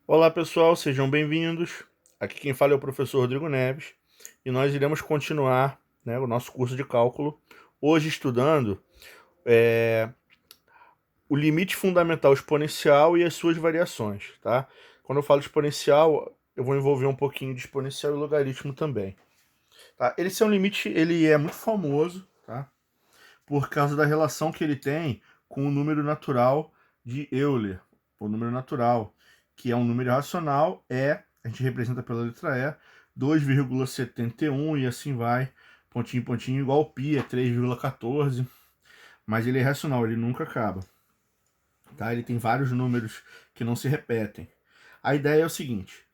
Olá pessoal, sejam bem-vindos. Aqui quem fala é o professor Rodrigo Neves e nós iremos continuar, o nosso curso de cálculo, hoje estudando é, o limite fundamental exponencial e as suas variações, tá? Quando eu falo exponencial, eu vou envolver um pouquinho de exponencial e logaritmo também, tá? Esse é um limite, ele é muito famoso, tá? Por causa da relação que ele tem com o número natural de Euler, o número natural, que é um número racional, a gente representa pela letra E, 2,71 e assim vai, pontinho, pontinho, igual ao π, é 3,14, mas ele é racional, ele nunca acaba, tá? Ele tem vários números que não se repetem. A ideia é o seguinte,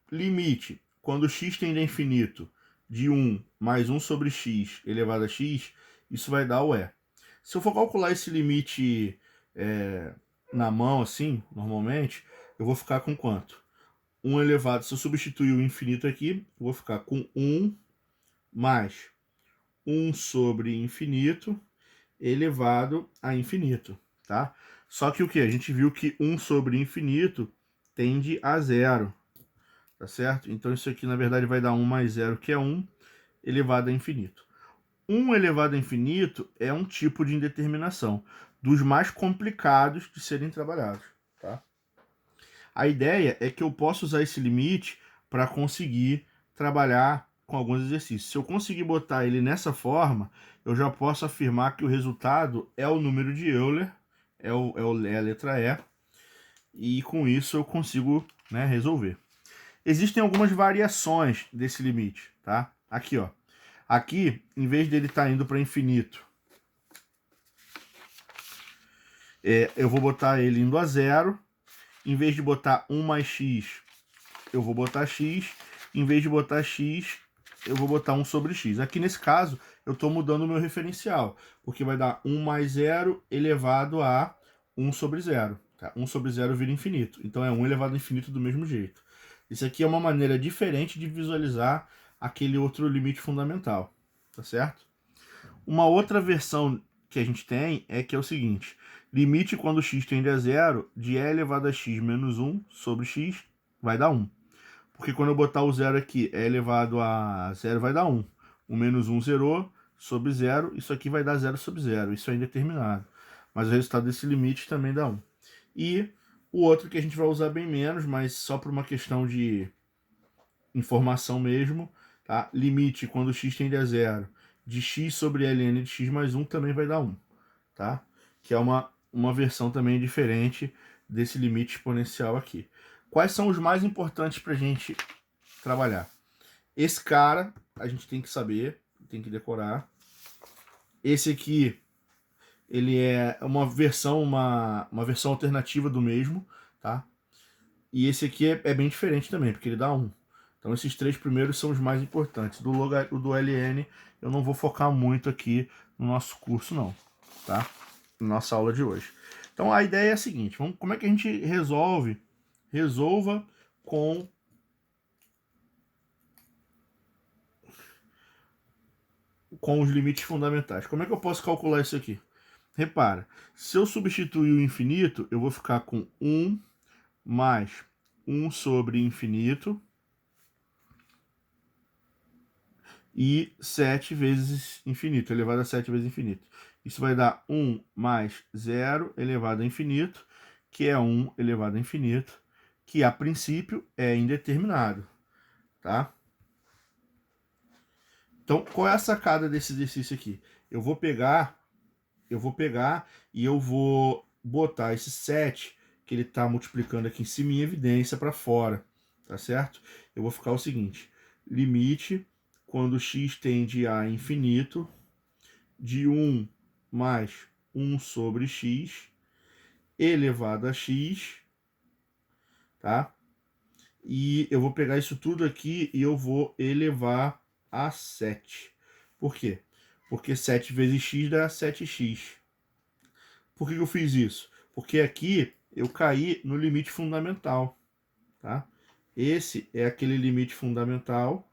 limite, quando x tende a infinito, de 1 mais 1 sobre x elevado a x, isso vai dar o E. Se eu for calcular esse limite na mão, assim, normalmente, eu vou ficar com quanto? 1 elevado, se eu substituir o infinito aqui, eu vou ficar com 1 mais 1 sobre infinito elevado a infinito, tá? Só que o que? A gente viu que 1 sobre infinito tende a zero, tá certo? Então isso aqui, na verdade, vai dar 1 mais zero, que é 1, elevado a infinito. 1 elevado a infinito é um tipo de indeterminação, dos mais complicados de serem trabalhados, tá? A ideia é que eu possa usar esse limite para conseguir trabalhar com alguns exercícios. Se eu conseguir botar ele nessa forma, eu já posso afirmar que o resultado é o número de Euler, é a letra E, e com isso eu consigo, resolver. Existem algumas variações desse limite, tá? Aqui, ó. Aqui, em vez dele estar indo para infinito, eu vou botar ele indo a zero. Em vez de botar 1 mais x, eu vou botar x. Em vez de botar x, eu vou botar 1 sobre x. Aqui nesse caso, eu estou mudando o meu referencial, porque vai dar 1 mais 0 elevado a 1 sobre 0. Tá? 1 sobre 0 vira infinito. Então é 1 elevado a infinito do mesmo jeito. Isso aqui é uma maneira diferente de visualizar aquele outro limite fundamental. Tá certo? Uma outra versão que a gente tem é que é o seguinte: limite quando x tende a zero de e elevado a x menos 1 sobre x vai dar 1. Porque quando eu botar o zero aqui, e elevado a zero vai dar 1. O menos 1 zerou, sobre zero, isso aqui vai dar 0 sobre zero. Isso é indeterminado. Mas o resultado desse limite também dá 1. E o outro que a gente vai usar bem menos, mas só por uma questão de informação mesmo, tá? Limite quando x tende a zero de x sobre ln de x mais 1 também vai dar 1, tá? Que é uma versão também diferente desse limite exponencial aqui. Quais são os mais importantes para a gente trabalhar? Esse cara a gente tem que saber, tem que decorar. Esse aqui, ele é uma versão alternativa do mesmo, tá? E esse aqui é bem diferente também, porque ele dá 1. Então esses três primeiros são os mais importantes. O do LN eu não vou focar muito aqui no nosso curso não, tá? Na nossa aula de hoje. Então a ideia é a seguinte, como é que a gente resolve? Resolva com os limites fundamentais. Como é que eu posso calcular isso aqui? Repara, se eu substituir o infinito, eu vou ficar com 1 mais 1 sobre infinito e 7 vezes infinito, elevado a 7 vezes infinito. Isso vai dar 1 mais 0 elevado a infinito, que é 1 elevado a infinito, que a princípio é indeterminado, tá? Então, qual é a sacada desse exercício aqui? Eu vou pegar e eu vou botar esse 7 que ele está multiplicando aqui em cima em evidência para fora, tá certo? Eu vou ficar o seguinte, limite quando x tende a infinito de 1 mais 1 sobre x elevado a x, tá? E eu vou pegar isso tudo aqui e eu vou elevar a 7. Por quê? Porque 7 vezes x dá 7x. Por que eu fiz isso? Porque aqui eu caí no limite fundamental, tá? Esse é aquele limite fundamental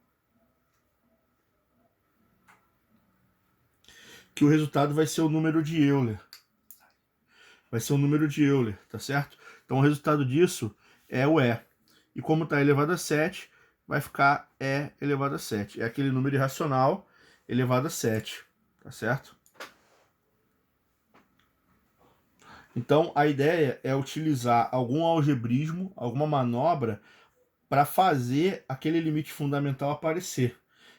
que o resultado vai ser o número de Euler. Vai ser o número de Euler, tá certo? Então o resultado disso é o E. E como está elevado a 7, vai ficar E elevado a 7. É aquele número irracional elevado a 7, tá certo? Então, a ideia é utilizar algum algebrismo, alguma manobra, para fazer aquele limite fundamental aparecer,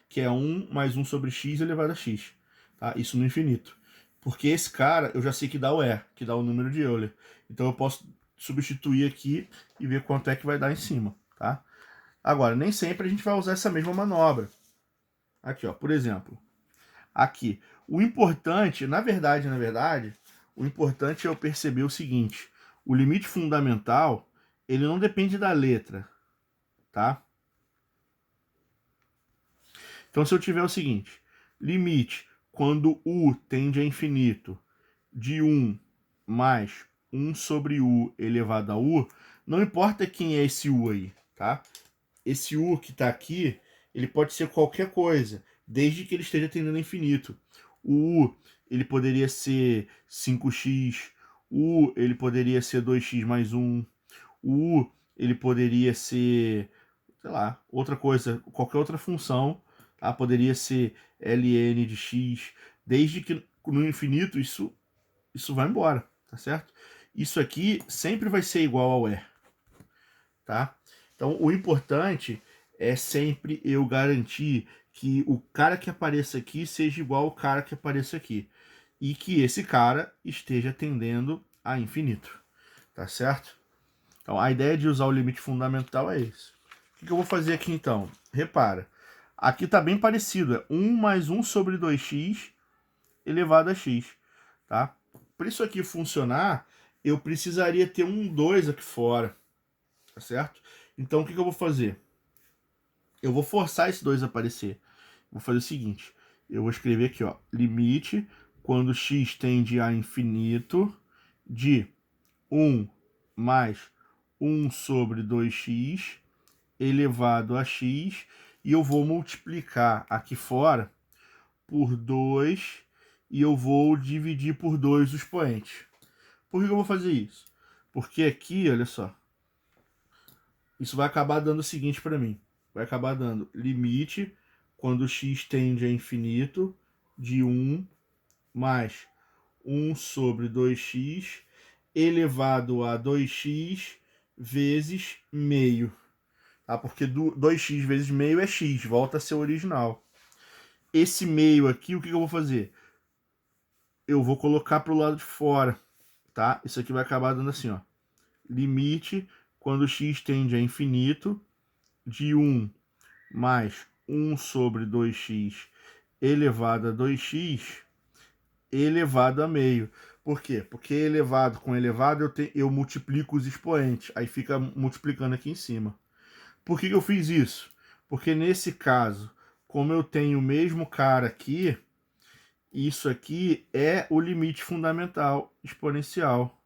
que é 1 mais 1 sobre x elevado a x. Tá? Isso no infinito. Porque esse cara, eu já sei que dá o E, que dá o número de Euler. Então eu posso substituir aqui e ver quanto é que vai dar em cima. Tá? Agora, nem sempre a gente vai usar essa mesma manobra. Aqui, ó, por exemplo. Aqui. O importante, na verdade, o importante é eu perceber o seguinte. O limite fundamental, ele não depende da letra, tá? Então, se eu tiver o seguinte, limite quando u tende a infinito de 1 mais 1 sobre u elevado a u, não importa quem é esse u aí, tá? Esse u que está aqui, ele pode ser qualquer coisa, desde que ele esteja tendendo a infinito. O u, ele poderia ser 5x, o u, ele poderia ser 2x mais 1, o u, ele poderia ser, sei lá, outra coisa, qualquer outra função, tá? Poderia ser ln de x, desde que no infinito isso vai embora, tá certo? Isso aqui sempre vai ser igual ao E, tá? Então, o importante é sempre eu garantir que o cara que apareça aqui seja igual ao cara que apareça aqui. E que esse cara esteja tendendo a infinito, tá certo? Então, a ideia de usar o limite fundamental é isso. O que eu vou fazer aqui, então? Repara, aqui está bem parecido. É 1 mais 1 sobre 2x elevado a x, tá? Para isso aqui funcionar, eu precisaria ter um 2 aqui fora, tá certo? Então, o que eu vou fazer? Eu vou forçar esse 2 a aparecer. Vou fazer o seguinte, eu vou escrever aqui, ó, limite quando x tende a infinito de 1 mais 1 sobre 2x elevado a x, e eu vou multiplicar aqui fora por 2 e eu vou dividir por 2 os expoentes. Por que eu vou fazer isso? Porque aqui, olha só, isso vai acabar dando o seguinte para mim. Vai acabar dando limite quando x tende a infinito de 1 mais 1 sobre 2x elevado a 2x vezes meio. Tá? Porque 2x vezes meio é x, volta a ser o original. Esse meio aqui, o que eu vou fazer? Eu vou colocar para o lado de fora, tá? Isso aqui vai acabar dando assim, ó. Limite quando x tende a infinito de 1 mais 1 sobre 2x elevado a 2x elevado a meio. Por quê? Porque elevado com elevado eu multiplico os expoentes, aí fica multiplicando aqui em cima. Por que eu fiz isso? Porque nesse caso, como eu tenho o mesmo cara aqui, isso aqui é o limite fundamental exponencial.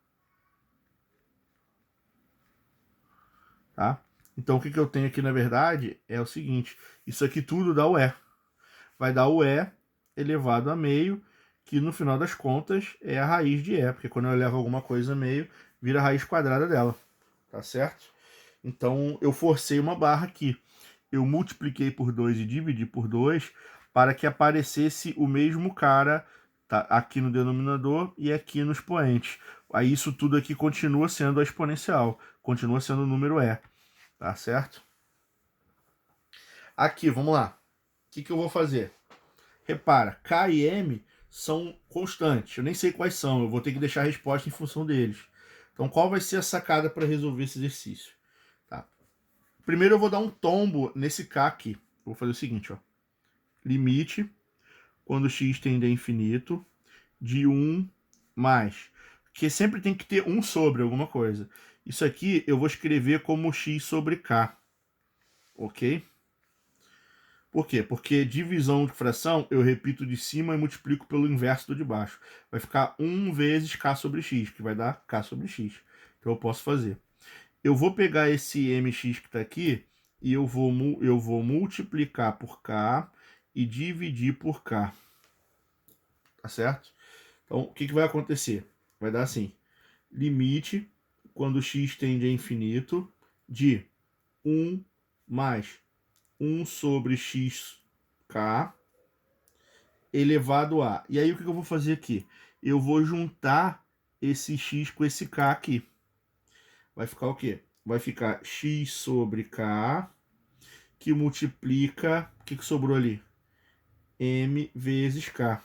Tá? Então o que eu tenho aqui na verdade é o seguinte, isso aqui tudo dá o E. Vai dar o E elevado a meio, que no final das contas é a raiz de E, porque quando eu elevo alguma coisa a meio, vira a raiz quadrada dela, tá certo? Então eu forcei uma barra aqui. Eu multipliquei por 2 e dividi por 2 para que aparecesse o mesmo cara, tá, aqui no denominador e aqui no expoente. Aí isso tudo aqui continua sendo a exponencial, continua sendo o número E, tá certo? Aqui, vamos lá. O que eu vou fazer? Repara, K e M são constantes. Eu nem sei quais são, eu vou ter que deixar a resposta em função deles. Então, qual vai ser a sacada para resolver esse exercício? Tá. Primeiro eu vou dar um tombo nesse K aqui. Vou fazer o seguinte, ó. Limite, quando x tende a infinito, de 1 mais. Porque sempre tem que ter 1 sobre alguma coisa. Isso aqui eu vou escrever como x sobre k. Ok? Por quê? Porque divisão de fração eu repito de cima e multiplico pelo inverso do de baixo. Vai ficar 1 vezes k sobre x, que vai dar k sobre x. Então eu posso fazer. Eu vou pegar esse mx que está aqui e eu vou multiplicar por k e dividir por k. Tá certo? Então o que vai acontecer? Vai dar assim, limite quando x tende a infinito de 1 mais 1 sobre xk elevado a... E aí o que eu vou fazer aqui? Eu vou juntar esse x com esse k aqui. Vai ficar o quê? Vai ficar x sobre k, que multiplica... O que sobrou ali? M vezes k.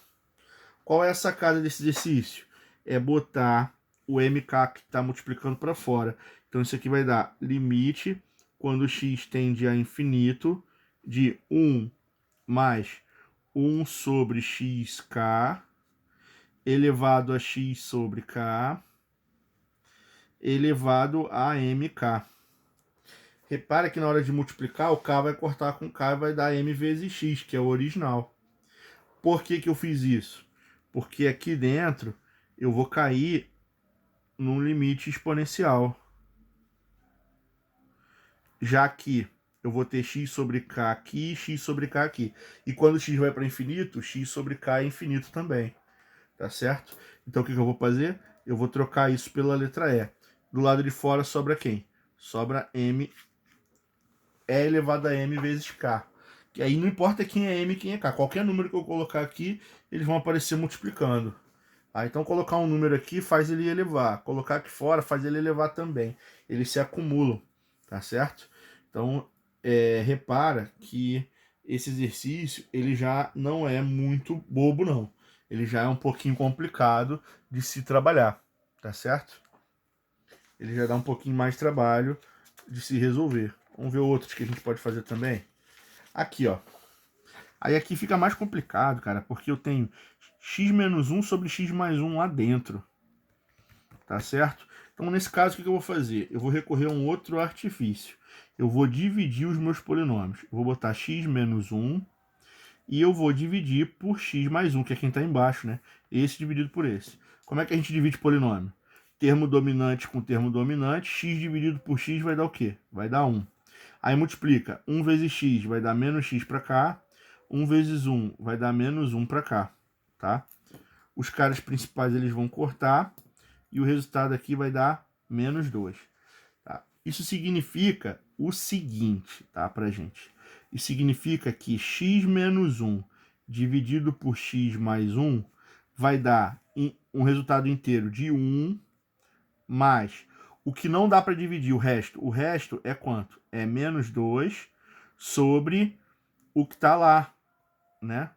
Qual é a sacada desse exercício? É botar o mk que está multiplicando para fora. Então isso aqui vai dar limite, quando x tende a infinito, de 1 mais 1 sobre xk elevado a x sobre k elevado a mk. Repara que na hora de multiplicar, o k vai cortar com k e vai dar m vezes x, que é o original. Por que eu fiz isso? Porque aqui dentro eu vou cair num limite exponencial. Já que eu vou ter x sobre k aqui e x sobre k aqui. E quando x vai para infinito, x sobre k é infinito também. Tá certo? Então o que eu vou fazer? Eu vou trocar isso pela letra E. Do lado de fora sobra quem? Sobra m, E elevado a m vezes k. Que aí não importa quem é m e quem é k. Qualquer número que eu colocar aqui, eles vão aparecer multiplicando. Então colocar um número aqui faz ele elevar. Colocar aqui fora faz ele elevar também. Eles se acumulam, tá certo? Então, repara que esse exercício ele já não é muito bobo, não. Ele já é um pouquinho complicado de se trabalhar, tá certo? Ele já dá um pouquinho mais de trabalho de se resolver. Vamos ver outros que a gente pode fazer também. Aqui, ó. Aí aqui fica mais complicado, cara, porque eu tenho x menos 1 sobre x mais 1 lá dentro. Tá certo? Então, nesse caso, o que eu vou fazer? Eu vou recorrer a um outro artifício. Eu vou dividir os meus polinômios. Eu vou botar x menos 1 e eu vou dividir por x mais 1, que é quem está embaixo, né? Esse dividido por esse. Como é que a gente divide polinômio? Termo dominante com termo dominante, x dividido por x vai dar o quê? Vai dar 1. Aí multiplica 1 vezes x vai dar menos x para cá, 1 vezes 1 vai dar menos 1 para cá, tá? Os caras principais eles vão cortar e o resultado aqui vai dar menos 2. Tá? Isso significa o seguinte, tá, pra gente. Isso significa que x menos 1 dividido por x mais 1 vai dar um resultado inteiro de 1 mais o que não dá para dividir, o resto. O resto é quanto? É menos 2 sobre o que está lá, né?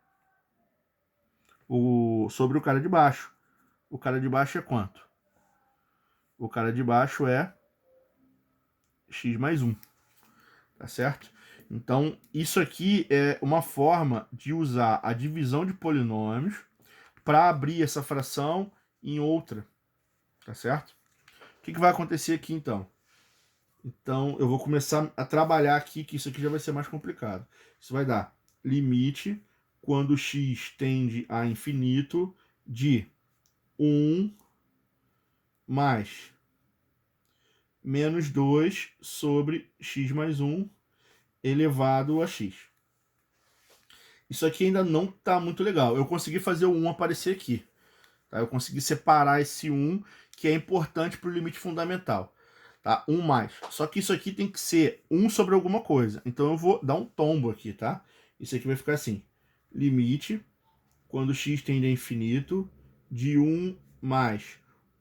Sobre o cara de baixo. O cara de baixo é quanto? O cara de baixo é x mais 1, tá certo? Então, isso aqui é uma forma de usar a divisão de polinômios para abrir essa fração em outra, tá certo? O que vai acontecer aqui, então? Então, eu vou começar a trabalhar aqui, que isso aqui já vai ser mais complicado. Isso vai dar limite, quando x tende a infinito, de 1 mais menos 2 sobre x mais 1 elevado a x. Isso aqui ainda não está muito legal. Eu consegui fazer o 1 aparecer aqui. Tá? Eu consegui separar esse 1, que é importante para o limite fundamental. Tá? 1 mais. Só que isso aqui tem que ser 1 sobre alguma coisa. Então eu vou dar um tombo aqui, tá? Isso aqui vai ficar assim. Limite, quando x tende a infinito, de 1 mais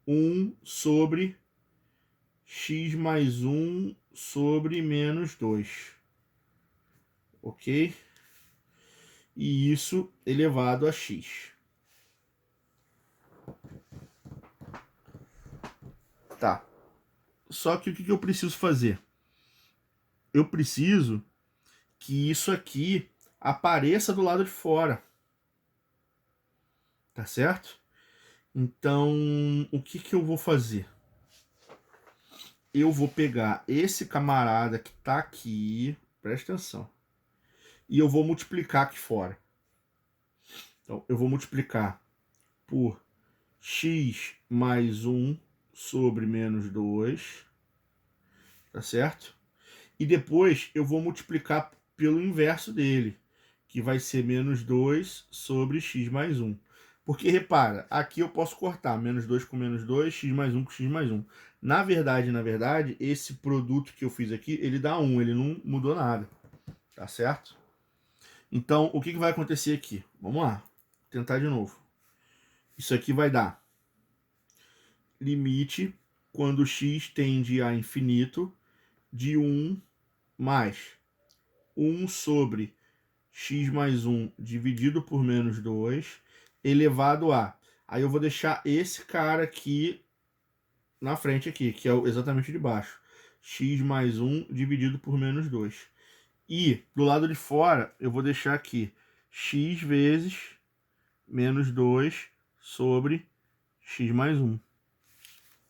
1 sobre x mais 1 sobre menos 2. Ok? E isso elevado a x. Tá. Só que o que eu preciso fazer? Eu preciso que isso aqui apareça do lado de fora. Tá certo? Então, o que eu vou fazer? Eu vou pegar esse camarada que tá aqui, presta atenção, e eu vou multiplicar aqui fora. Então, eu vou multiplicar por x mais 1 sobre menos 2, tá certo? E depois eu vou multiplicar pelo inverso dele, que vai ser menos 2 sobre x mais 1. Porque, repara, aqui eu posso cortar menos 2 com menos 2, x mais 1 com x mais 1. Na verdade, esse produto que eu fiz aqui, ele dá 1, ele não mudou nada. Tá certo? Então, o que vai acontecer aqui? Vamos lá, tentar de novo. Isso aqui vai dar limite quando x tende a infinito de 1 mais 1 sobre x mais 1 dividido por menos 2 elevado a... Aí eu vou deixar esse cara aqui na frente aqui, que é exatamente de baixo. X mais 1 dividido por menos 2. E do lado de fora eu vou deixar aqui x vezes menos 2 sobre x mais 1.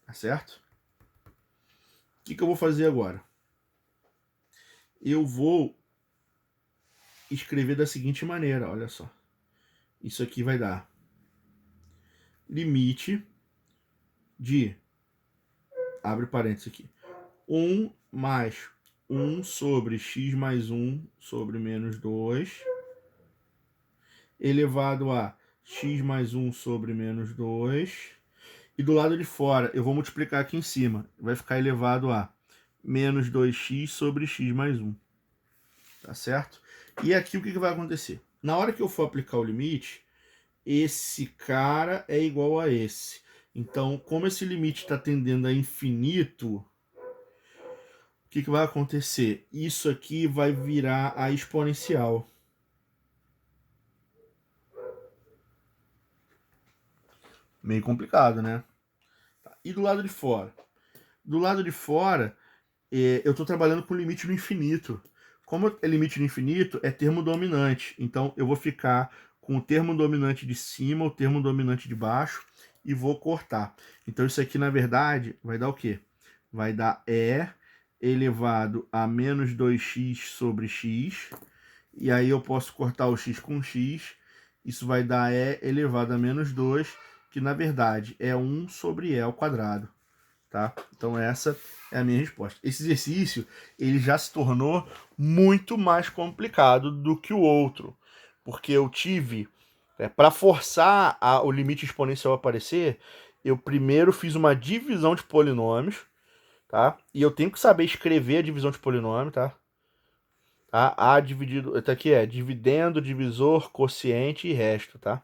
Tá certo? O que eu vou fazer agora? Eu vou escrever da seguinte maneira, olha só. Isso aqui vai dar limite de, abre parênteses aqui, 1 mais 1 sobre x mais 1 sobre menos 2, elevado a x mais 1 sobre menos 2, e do lado de fora eu vou multiplicar aqui em cima, vai ficar elevado a menos 2x sobre x mais 1. Tá certo? E aqui o que vai acontecer? Na hora que eu for aplicar o limite, esse cara é igual a esse. Então, como esse limite está tendendo a infinito, o que vai acontecer? Isso aqui vai virar a exponencial. Meio complicado, né? E do lado de fora? Do lado de fora, eu estou trabalhando com limite no infinito. Como é limite no infinito, é termo dominante. Então, eu vou ficar com o termo dominante de cima, o termo dominante de baixo, e vou cortar. Então, isso aqui, na verdade, vai dar o quê? Vai dar E elevado a menos 2x sobre x. E aí eu posso cortar o x com x. Isso vai dar E elevado a menos 2, que, na verdade, é 1 sobre E ao quadrado. Tá? Então essa é a minha resposta. Esse exercício ele já se tornou muito mais complicado do que o outro, porque eu tive, para forçar o limite exponencial a aparecer, eu primeiro fiz uma divisão de polinômios, tá? E eu tenho que saber escrever a divisão de polinômio, tá? A dividido, tá aqui dividendo, divisor, quociente e resto, tá?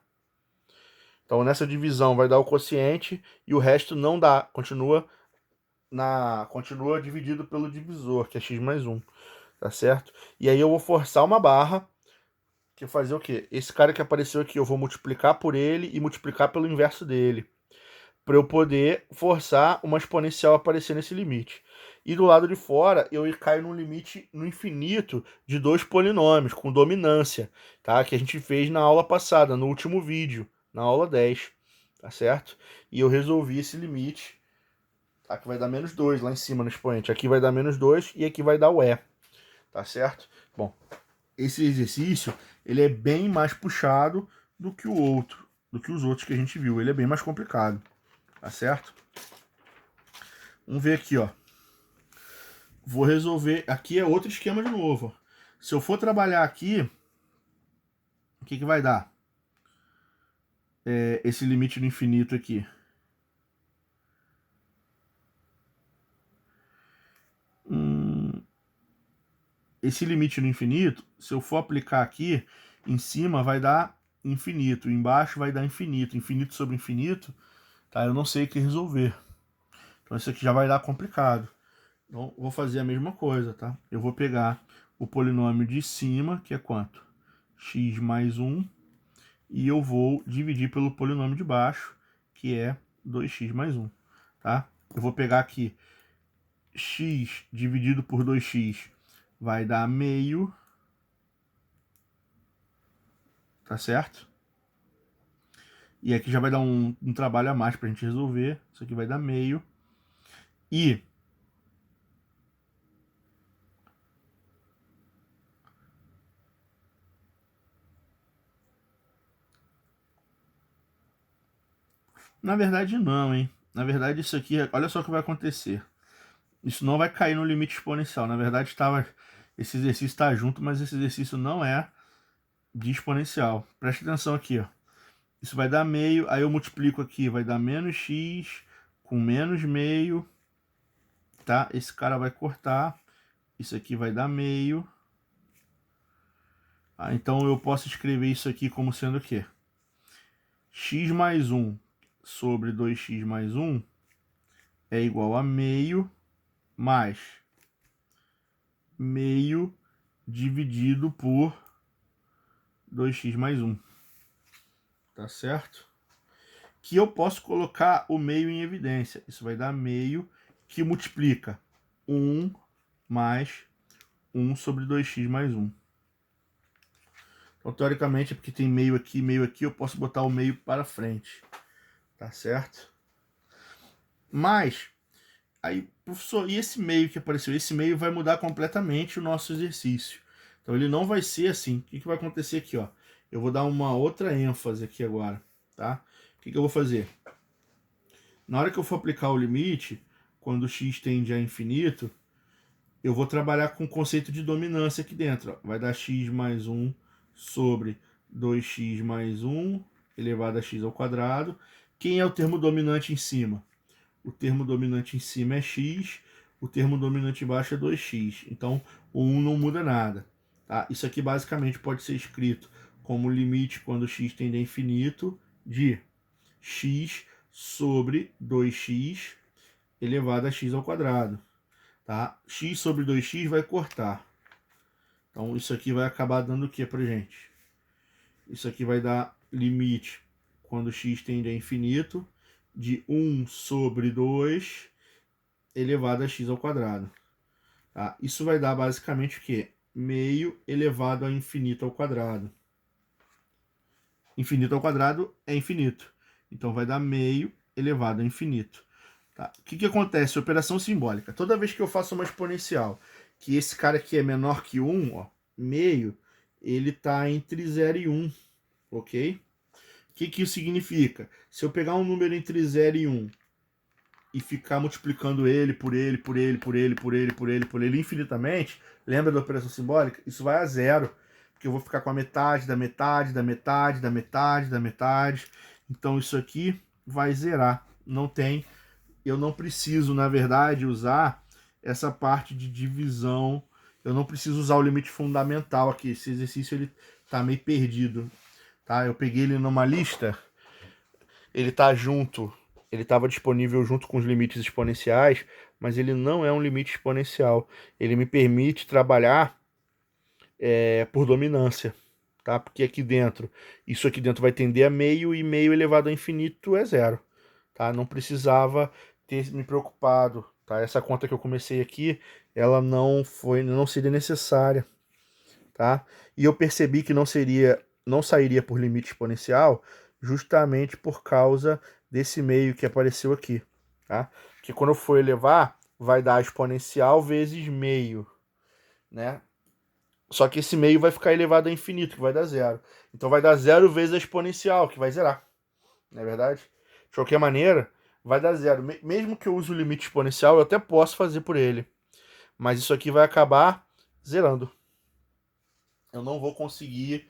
Então nessa divisão vai dar o quociente e o resto não dá, continua dividido pelo divisor, que é x mais 1, tá certo? E aí eu vou forçar uma barra, que fazer o quê? Esse cara que apareceu aqui, eu vou multiplicar por ele e multiplicar pelo inverso dele, para eu poder forçar uma exponencial a aparecer nesse limite. E do lado de fora, eu caio num limite no infinito de dois polinômios, com dominância, tá? Que a gente fez na aula passada, no último vídeo, na aula 10, tá certo? E eu resolvi esse limite. Aqui vai dar menos 2 lá em cima no expoente. Aqui vai dar menos 2 e aqui vai dar o E. Tá certo? Bom, esse exercício, ele é bem mais puxado do que o outro, do que os outros que a gente viu. Ele é bem mais complicado. Tá certo? Vamos ver aqui, ó. Vou resolver... Aqui é outro esquema de novo. Se eu for trabalhar aqui, o que vai dar? Esse limite no infinito aqui. Esse limite no infinito, se eu for aplicar aqui, em cima vai dar infinito, embaixo vai dar infinito, infinito sobre infinito, tá? Eu não sei o que resolver. Então isso aqui já vai dar complicado. Então vou fazer a mesma coisa, tá? Eu vou pegar o polinômio de cima, que é quanto? X mais 1, e eu vou dividir pelo polinômio de baixo, que é 2x mais 1, tá? Eu vou pegar aqui x dividido por 2x vai dar meio, tá certo? E aqui já vai dar um trabalho a mais pra gente resolver. Isso aqui vai dar meio. E na verdade não, hein? Na verdade isso aqui, olha só o que vai acontecer. Isso não vai cair no limite exponencial. Na verdade esse exercício está junto, mas esse exercício não é de exponencial. Preste atenção aqui, ó. Isso vai dar meio, aí eu multiplico aqui, vai dar menos x com menos meio, tá? Esse cara vai cortar, isso aqui vai dar meio. Então eu posso escrever isso aqui como sendo o quê? X mais 1 sobre 2x mais 1 é igual a meio mais meio dividido por 2x mais 1. Tá certo? Que eu posso colocar o meio em evidência. Isso vai dar meio que multiplica 1 mais 1 sobre 2x mais 1. Então, teoricamente, porque tem meio aqui, eu posso botar o meio para frente. Tá certo? Mas, aí, professor, e esse meio que apareceu? Esse meio vai mudar completamente o nosso exercício. Então, ele não vai ser assim. O que vai acontecer aqui, ó? Eu vou dar uma outra ênfase aqui agora, tá? O que eu vou fazer? Na hora que eu for aplicar o limite, quando x tende a infinito, eu vou trabalhar com o conceito de dominância aqui dentro. Ó. Vai dar x mais 1 sobre 2x mais 1 elevado a x ao quadrado. Quem é o termo dominante em cima? O termo dominante em cima é x, o termo dominante embaixo é 2x. Então, o 1 não muda nada. Tá? Isso aqui basicamente pode ser escrito como limite quando x tende a infinito de x sobre 2x elevado a x ao quadrado. Tá? X sobre 2x vai cortar. Então, isso aqui vai acabar dando o que pra gente? Isso aqui vai dar limite quando x tende a infinito de 1 sobre 2 elevado a x ao quadrado. Tá? Isso vai dar basicamente o quê? Meio elevado a infinito ao quadrado. Infinito ao quadrado é infinito. Então, vai dar meio elevado a infinito. Tá? O que acontece? Operação simbólica. Toda vez que eu faço uma exponencial, que esse cara aqui é menor que 1, ó, meio, ele está entre 0 e 1, ok? O que isso significa? Se eu pegar um número entre 0 e 1 e ficar multiplicando ele por ele, por ele, por ele, por ele, por ele, por ele infinitamente, lembra da operação simbólica? Isso vai a zero, porque eu vou ficar com a metade da metade, da metade, da metade, da metade. Então isso aqui vai zerar. Não tem... Eu não preciso, na verdade, usar essa parte de divisão. Eu não preciso usar o limite fundamental aqui. Esse exercício ele tá meio perdido. Tá? Eu peguei ele numa lista. Ele tá junto. Ele estava disponível junto com os limites exponenciais, mas ele não é um limite exponencial. Ele me permite trabalhar por dominância. Tá? Porque aqui dentro, isso aqui dentro vai tender a meio e meio elevado a infinito é zero. Tá? Não precisava ter me preocupado, tá? Essa conta que eu comecei aqui, ela não seria necessária, tá? E eu percebi que não sairia por limite exponencial, justamente por causa desse meio que apareceu aqui, tá? Que quando eu for elevar, vai dar exponencial vezes meio, né? Só que esse meio vai ficar elevado a infinito, que vai dar zero. Então vai dar zero vezes a exponencial, que vai zerar, não é verdade? De qualquer maneira, vai dar zero. Mesmo que eu use o limite exponencial, eu até posso fazer por ele. Mas isso aqui vai acabar zerando. Eu não vou conseguir...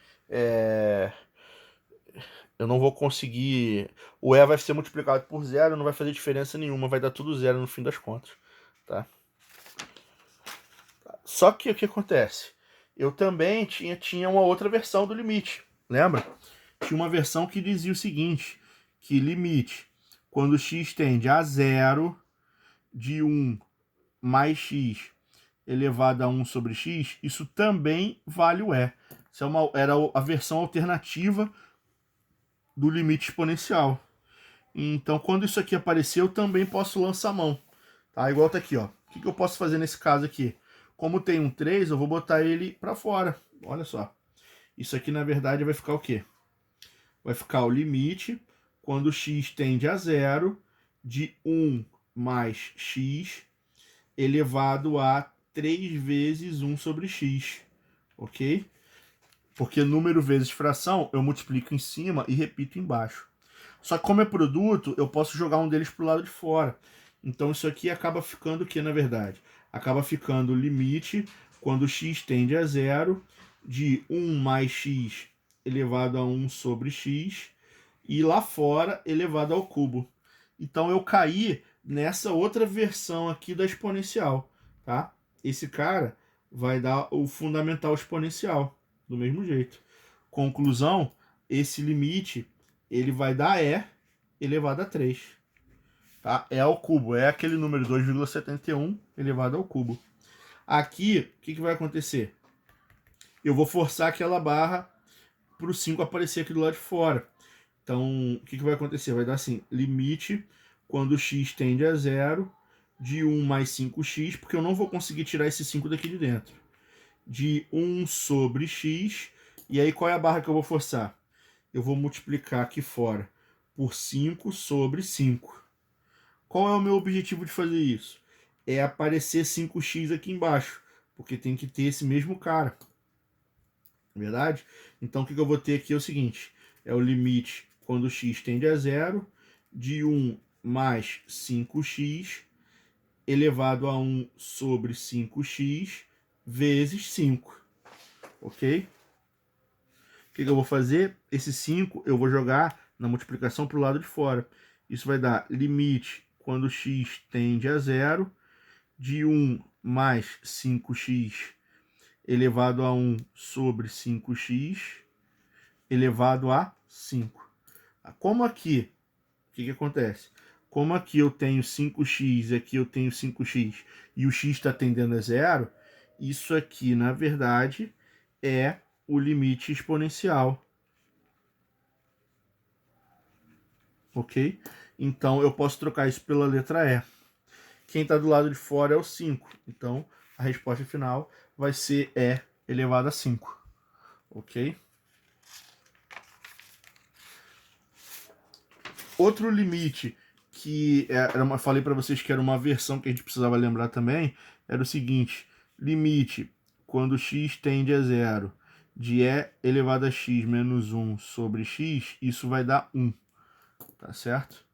Eu não vou conseguir... O E vai ser multiplicado por zero, não vai fazer diferença nenhuma. Vai dar tudo zero no fim das contas. Tá? Só que o que acontece? Eu também tinha uma outra versão do limite. Lembra? Tinha uma versão que dizia o seguinte, que limite, quando x tende a zero, de 1 mais x elevado a 1 sobre x, isso também vale o E. Isso era a versão alternativa do limite exponencial. Então, quando isso aqui aparecer, eu também posso lançar a mão. Tá? Igual tá aqui, ó. O que eu posso fazer nesse caso aqui? Como tem um 3, eu vou botar ele para fora. Olha só. Isso aqui, na verdade, vai ficar o quê? Vai ficar o limite quando x tende a zero de 1 mais x elevado a 3 vezes 1 sobre x, ok? Porque número vezes fração, eu multiplico em cima e repito embaixo. Só que como é produto, eu posso jogar um deles para o lado de fora. Então isso aqui acaba ficando o que, na verdade? Acaba ficando o limite quando x tende a zero de 1 mais x elevado a 1 sobre x e lá fora elevado ao cubo. Então eu caí nessa outra versão aqui da exponencial, tá? Esse cara vai dar o fundamental exponencial, do mesmo jeito. Conclusão, esse limite ele vai dar E elevado a 3. Tá? É ao cubo, é aquele número 2,71 elevado ao cubo. Aqui, o que vai acontecer? Eu vou forçar aquela barra para o 5 aparecer aqui do lado de fora. Então, o que vai acontecer? Vai dar assim, limite quando x tende a 0 de 1 mais 5x, porque eu não vou conseguir tirar esse 5 daqui de dentro. De 1 sobre x, e aí qual é a barra que eu vou forçar? Eu vou multiplicar aqui fora por 5 sobre 5. Qual é o meu objetivo de fazer isso? É aparecer 5x aqui embaixo, porque tem que ter esse mesmo cara. Verdade? Então o que eu vou ter aqui é o seguinte, é o limite quando x tende a 0 de 1 mais 5x elevado a 1 sobre 5x vezes 5. Ok? O que eu vou fazer? Esse 5 eu vou jogar na multiplicação para o lado de fora. Isso vai dar limite quando x tende a 0 de 1 mais 5x elevado a 1 sobre 5x elevado a 5. Como aqui, o que acontece? Como aqui eu tenho 5x e aqui eu tenho 5x e o x está tendendo a 0, isso aqui, na verdade, é o limite exponencial. Ok? Então, eu posso trocar isso pela letra E. Quem está do lado de fora é o 5. Então, a resposta final vai ser E elevado a 5. Ok? Outro limite que falei para vocês que era uma versão que a gente precisava lembrar também, era o seguinte, limite quando x tende a 0 de E elevado a x menos 1 sobre x, isso vai dar 1, tá certo?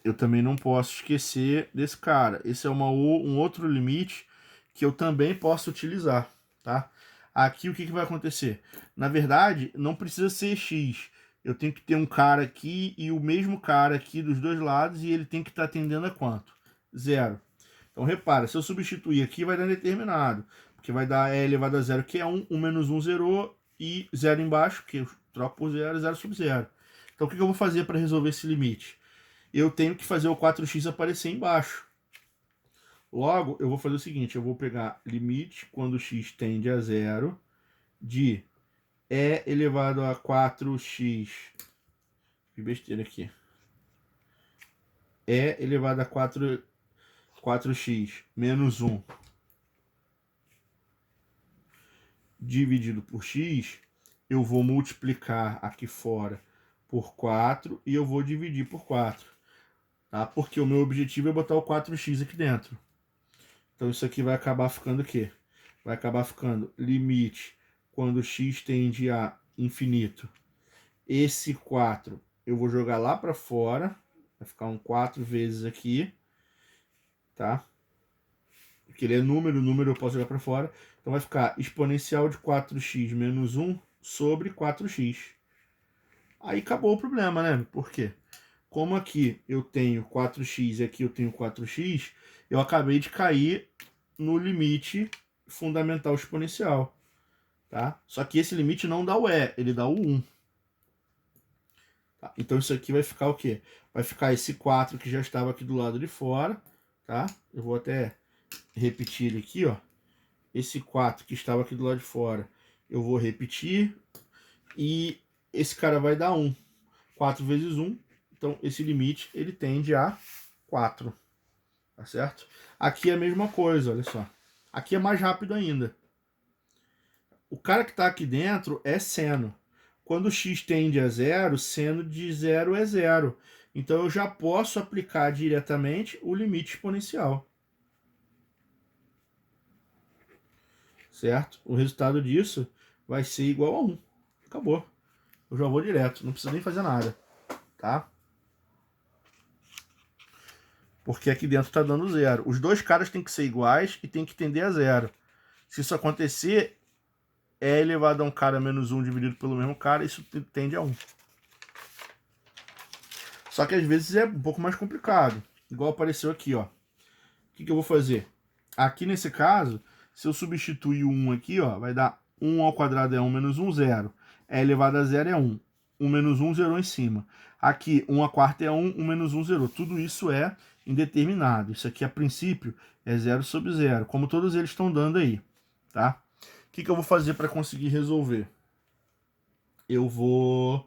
Eu também não posso esquecer desse cara. Esse é um outro limite que eu também posso utilizar, tá? Aqui o que vai acontecer? Na verdade, não precisa ser x. Eu tenho que ter um cara aqui e o mesmo cara aqui dos dois lados e ele tem que estar tendendo a quanto? 0. Então repara, se eu substituir aqui vai dar determinado, porque vai dar E elevado a 0, que é 1, 1 menos 1, 0, e 0 embaixo, que eu troco por 0, 0 sobre 0. Então o que eu vou fazer para resolver esse limite? Eu tenho que fazer o 4x aparecer embaixo. Logo, eu vou fazer o seguinte, eu vou pegar limite quando x tende a 0 de E elevado a 4x, que besteira aqui, E elevado a 4x menos 1 dividido por x, eu vou multiplicar aqui fora por 4 e eu vou dividir por 4. Tá? Porque o meu objetivo é botar o 4x aqui dentro. Então isso aqui vai acabar ficando o quê? Vai acabar ficando limite quando x tende a infinito. Esse 4 eu vou jogar lá para fora. Vai ficar um 4 vezes aqui. Tá? Porque ele é número eu posso jogar para fora. Então vai ficar exponencial de 4x menos 1 sobre 4x. Aí acabou o problema, né? Por quê? Como aqui eu tenho 4x e aqui eu tenho 4x, eu acabei de cair no limite fundamental exponencial. Tá? Só que esse limite não dá o E, ele dá o 1. Tá? Então isso aqui vai ficar o quê? Vai ficar esse 4 que já estava aqui do lado de fora. Tá? Eu vou até repetir ele aqui, ó. Esse 4 que estava aqui do lado de fora, eu vou repetir. E esse cara vai dar 1. 4 vezes 1. Então esse limite ele tende a 4. Tá certo? Aqui é a mesma coisa, olha só. Aqui é mais rápido ainda. O cara que está aqui dentro é seno. Quando x tende a 0, seno de 0 é 0. Então eu já posso aplicar diretamente o limite exponencial. Certo? O resultado disso vai ser igual a 1. Acabou. Eu já vou direto, não precisa nem fazer nada. Tá? Porque aqui dentro está dando 0. Os dois caras têm que ser iguais e tem que tender a 0. Se isso acontecer, é elevado a um cara menos 1 dividido pelo mesmo cara, isso tende a 1. Só que às vezes é um pouco mais complicado. Igual apareceu aqui, ó. O que eu vou fazer? Aqui nesse caso, se eu substituir o 1 aqui, ó, vai dar 1 ao quadrado é 1 menos 1, 0. É elevado a 0 é 1. 1 menos 1, zerou em cima. Aqui, 1 a quarta é 1, 1 menos 1, zerou. Tudo isso é indeterminado. Isso aqui, a princípio, é 0 sobre 0, como todos eles estão dando aí, tá? O que eu vou fazer para conseguir resolver? Eu vou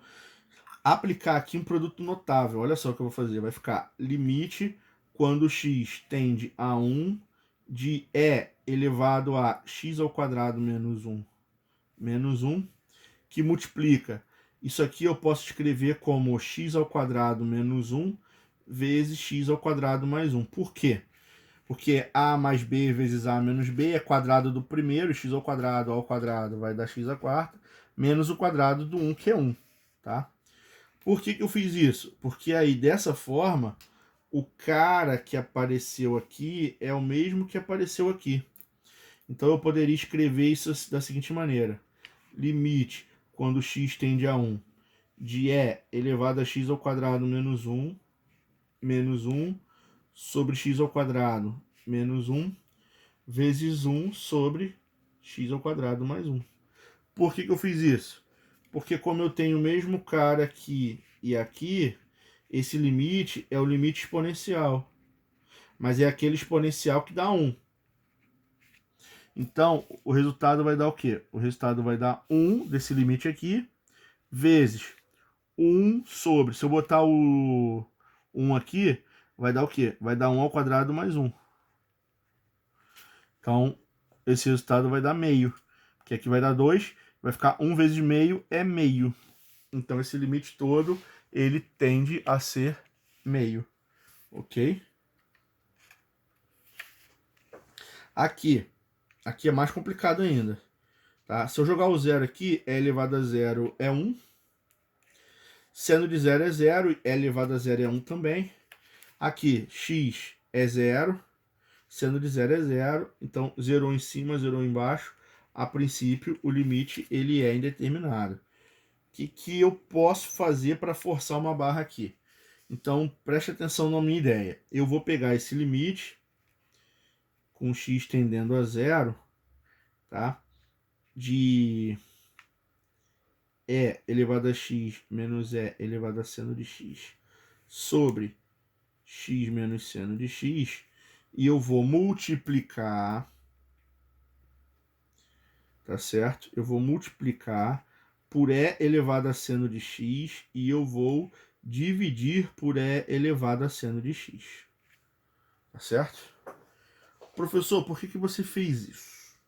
aplicar aqui um produto notável. Olha só o que eu vou fazer. Vai ficar limite quando x tende a 1 de e elevado a x ao quadrado menos 1, que multiplica. Isso aqui eu posso escrever como x ao quadrado menos 1 vezes x ao quadrado mais 1. Por quê? Porque a mais b vezes a menos b é quadrado do primeiro, x ao quadrado vai dar x à quarta, menos o quadrado do 1, que é 1, tá? Por que eu fiz isso? Porque aí, dessa forma, o cara que apareceu aqui é o mesmo que apareceu aqui. Então, eu poderia escrever isso da seguinte maneira. Limite, quando x tende a 1, de e elevado a x ao quadrado menos 1, sobre x ao quadrado menos 1, vezes 1 sobre x ao quadrado mais 1. Por que eu fiz isso? Porque como eu tenho o mesmo cara aqui e aqui, esse limite é o limite exponencial. Mas é aquele exponencial que dá 1. Então, o resultado vai dar o quê? O resultado vai dar 1 desse limite aqui, vezes 1 sobre... Se eu botar o 1 aqui, vai dar o quê? Vai dar 1 ao quadrado mais 1. Então, esse resultado vai dar meio. Que aqui vai dar 2, vai ficar 1 vezes meio é meio. Então, esse limite todo, ele tende a ser meio. Ok? Aqui é mais complicado ainda. Tá? Se eu jogar o 0 aqui, e elevado a 0 é 1. Sendo de 0 é 0, e elevado a 0 é 1 também. Aqui, x é 0. Sendo de 0 é 0. Então, zerou em cima, zerou embaixo. A princípio, o limite ele é indeterminado. O que eu posso fazer para forçar uma barra aqui? Então, preste atenção na minha ideia. Eu vou pegar esse limite, com x tendendo a 0, tá? De e elevado a x menos e elevado a seno de x sobre x menos seno de x, e eu vou multiplicar, tá certo? Eu vou multiplicar por e elevado a seno de x e eu vou dividir por e elevado a seno de x. Tá certo? Professor, por que você fez isso?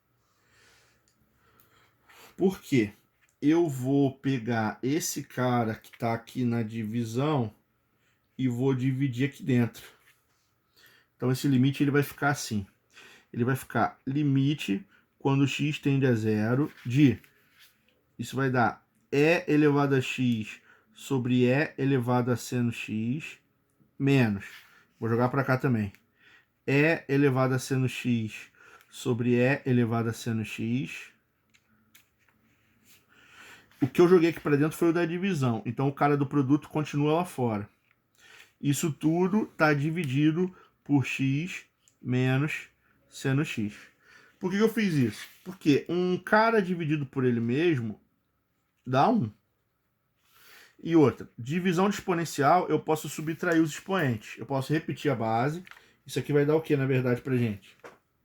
Por quê? Eu vou pegar esse cara que está aqui na divisão e vou dividir aqui dentro. Então, esse limite ele vai ficar assim. Ele vai ficar limite quando x tende a 0 de... Isso vai dar e elevado a x sobre e elevado a seno x menos... Vou jogar para cá também. E elevado a seno x sobre e elevado a seno x. O que eu joguei aqui para dentro foi o da divisão. Então, o cara do produto continua lá fora. Isso tudo está dividido por x menos seno x. Por que eu fiz isso? Porque um cara dividido por ele mesmo dá 1. E outra, divisão de exponencial, eu posso subtrair os expoentes. Eu posso repetir a base. Isso aqui vai dar o que, na verdade, pra gente?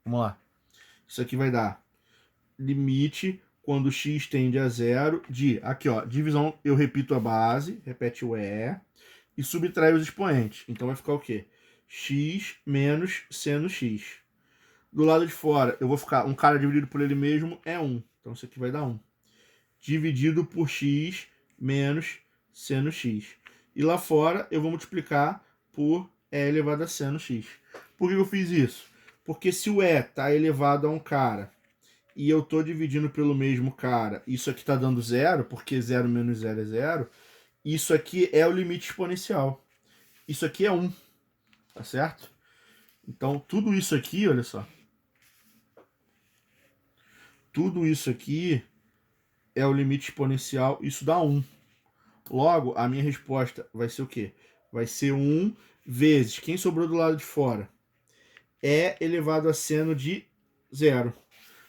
Vamos lá. Isso aqui vai dar limite quando x tende a 0 de... Aqui, ó, divisão, eu repito a base, repete o e subtrai os expoentes. Então vai ficar o quê? X menos seno x. Do lado de fora, eu vou ficar... Um cara dividido por ele mesmo é 1. Então isso aqui vai dar 1. Dividido por x menos seno x. E lá fora, eu vou multiplicar por e elevado a seno x. Por que eu fiz isso? Porque se o e está elevado a um cara e eu estou dividindo pelo mesmo cara, isso aqui está dando 0, porque 0 menos 0 é 0, isso aqui é o limite exponencial. Isso aqui é 1, tá certo? Então, tudo isso aqui, olha só. Tudo isso aqui é o limite exponencial, isso dá 1. Logo, a minha resposta vai ser o quê? Vai ser 1 vezes, quem sobrou do lado de fora? É elevado a seno de 0.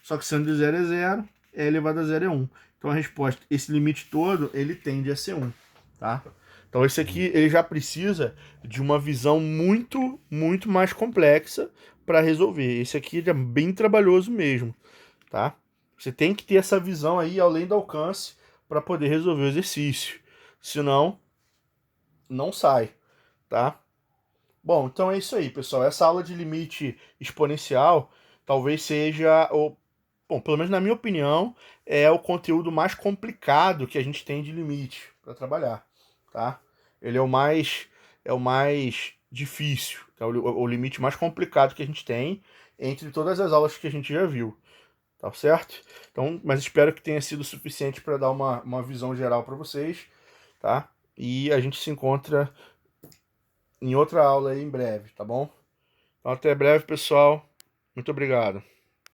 Só que seno de 0 é 0, é elevado a 0 é 1. Então a resposta, esse limite todo, ele tende a ser 1, tá? Então esse aqui, ele já precisa de uma visão muito, muito mais complexa para resolver. Esse aqui é bem trabalhoso mesmo, tá? Você tem que ter essa visão aí além do alcance para poder resolver o exercício. Senão, não sai, tá? Bom, então é isso aí, pessoal. Essa aula de limite exponencial talvez seja bom, pelo menos na minha opinião, é o conteúdo mais complicado que a gente tem de limite para trabalhar, tá? Ele é o mais difícil, é o limite mais complicado que a gente tem entre todas as aulas que a gente já viu, tá certo? Então, mas espero que tenha sido suficiente para dar uma visão geral para vocês, tá? E a gente se encontra em outra aula aí em breve, tá bom? Então, até breve, pessoal. Muito obrigado.